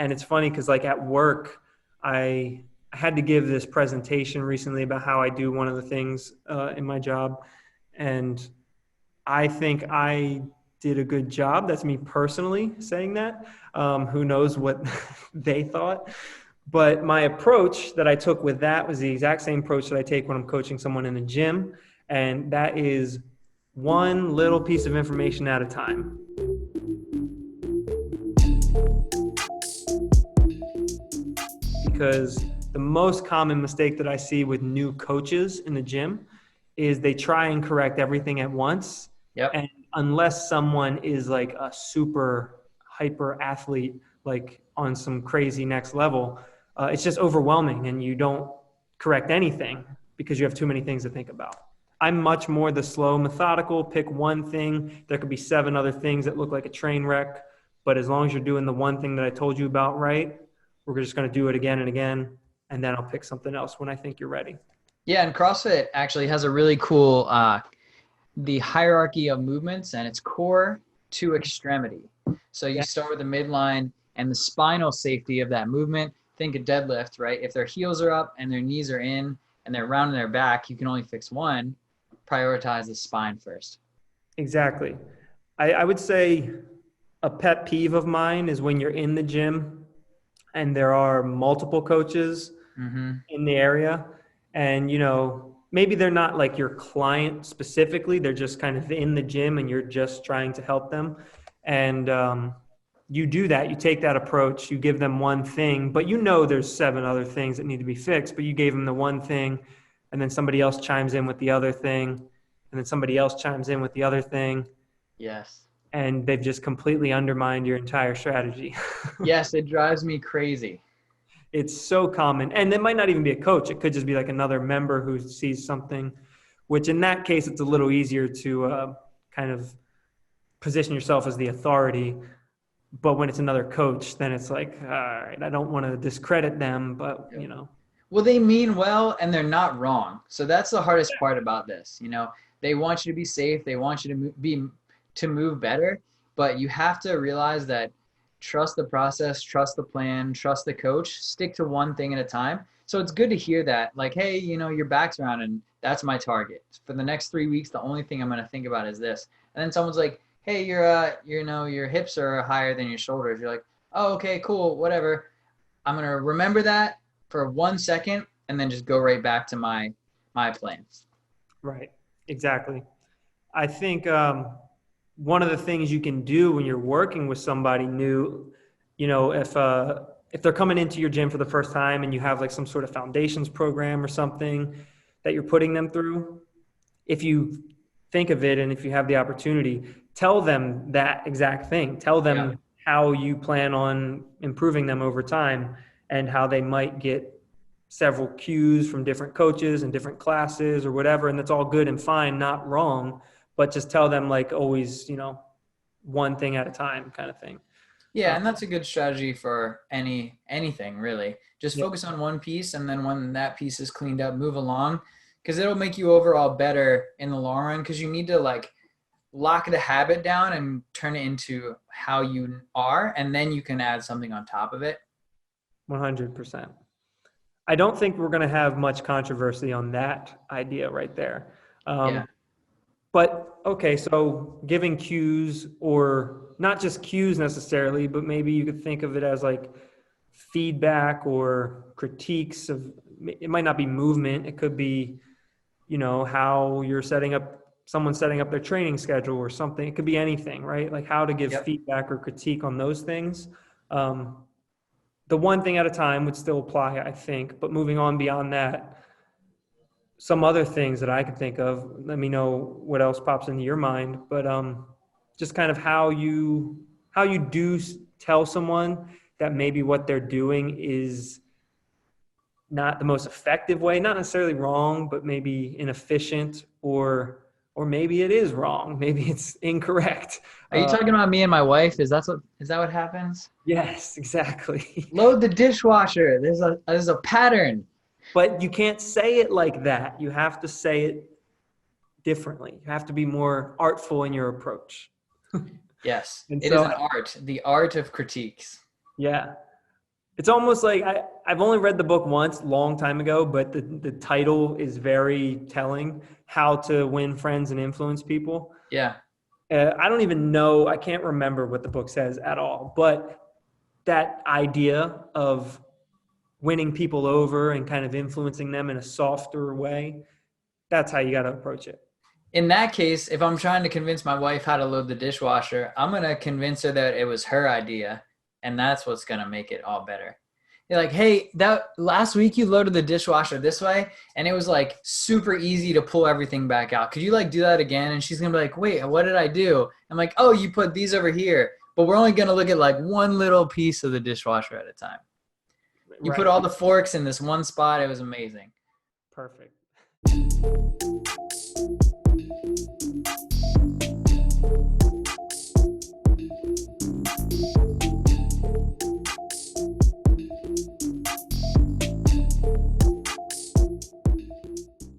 And it's funny because like at work, I had to give this presentation recently about how I do one of the things in my job. And I think I did a good job. That's me personally saying that. Who knows what they thought. But my approach that I took with that was the exact same approach that I take when I'm coaching someone in a gym. And that is one little piece of information at a time. Because the most common mistake that I see with new coaches in the gym is they try and correct everything at once. Yep. And unless someone is like a super hyper athlete, like on some crazy next level, it's just overwhelming and you don't correct anything because you have too many things to think about. I'm much more the slow, methodical, pick one thing. There could be 7 other things that look like a train wreck, but as long as you're doing the one thing that I told you about right, we're just going to do it again and again, and then I'll pick something else when I think you're ready. Yeah, and CrossFit actually has a really cool the hierarchy of movements, and it's core to extremity. So you start with the midline and the spinal safety of that movement. Think a deadlift, right? If their heels are up and their knees are in and they're rounding their back, you can only fix one. Prioritize the spine first. Exactly. I would say a pet peeve of mine is when you're in the gym and there are multiple coaches in the area, and you know, maybe they're not like your client specifically, they're just kind of in the gym and you're just trying to help them. And you do that, you take that approach, you give them one thing, but you know there's 7 other things that need to be fixed, but you gave them the one thing, and then somebody else chimes in with the other thing, and then somebody else chimes in with the other thing. Yes. And they've just completely undermined your entire strategy. Yes, it drives me crazy. It's so common. And it might not even be a coach. It could just be like another member who sees something, which in that case, it's a little easier to kind of position yourself as the authority. But when it's another coach, then it's like, all right, I don't want to discredit them, but you know. Well, they mean well and they're not wrong. So that's the hardest part about this. You know, they want you to be safe. They want you to move better, but you have to realize that trust the process, trust the plan, trust the coach, stick to one thing at a time. So it's good to hear that, like, hey, you know, your back's round and that's my target. For the next 3 weeks, the only thing I'm going to think about is this. And then someone's like, hey, your hips are higher than your shoulders. You're like, oh, okay, cool, whatever. I'm going to remember that for 1 second and then just go right back to my plans. Right. Exactly. I think one of the things you can do when you're working with somebody new, you know, if they're coming into your gym for the first time and you have like some sort of foundations program or something that you're putting them through, if you think of it and if you have the opportunity, tell them that exact thing. Tell them how you plan on improving them over time and how they might get several cues from different coaches and different classes or whatever. And that's all good and fine, not wrong. But just tell them like always, you know, one thing at a time kind of thing. Yeah, and that's a good strategy for anything really. Just focus on one piece, and then when that piece is cleaned up, move along, because it'll make you overall better in the long run, because you need to like lock the habit down and turn it into how you are, and then you can add something on top of it. 100%. I don't think we're going to have much controversy on that idea right there. But okay, so giving cues, or not just cues necessarily, but maybe you could think of it as like feedback or critiques of, it might not be movement. It could be, you know, how you're someone's setting up their training schedule or something. It could be anything, right? Like how to give feedback or critique on those things. The one thing at a time would still apply, I think, but moving on beyond that, some other things that I could think of, let me know what else pops into your mind, but just kind of how you do tell someone that maybe what they're doing is not the most effective way, not necessarily wrong, but maybe inefficient, or maybe it is wrong. Maybe it's incorrect. Are you talking about me and my wife? Is that what happens? Yes, exactly. Load the dishwasher. There's a pattern. But you can't say it like that. You have to say it differently. You have to be more artful in your approach. Yes, And it so, is an art, the art of critiques. Yeah. It's almost like I've only read the book once, long time ago, but the title is very telling. How to Win Friends and Influence People. Yeah. I don't even know, I can't remember what the book says at all, but that idea of winning people over and kind of influencing them in a softer way, that's how you got to approach it. In that case, if I'm trying to convince my wife how to load the dishwasher, I'm going to convince her that it was her idea, and that's what's going to make it all better. You're like, hey, that last week you loaded the dishwasher this way, and it was like super easy to pull everything back out. Could you like do that again? And she's going to be like, wait, what did I do? I'm like, oh, you put these over here, but we're only going to look at like one little piece of the dishwasher at a time. You put all the forks in this one spot. It was amazing. Perfect.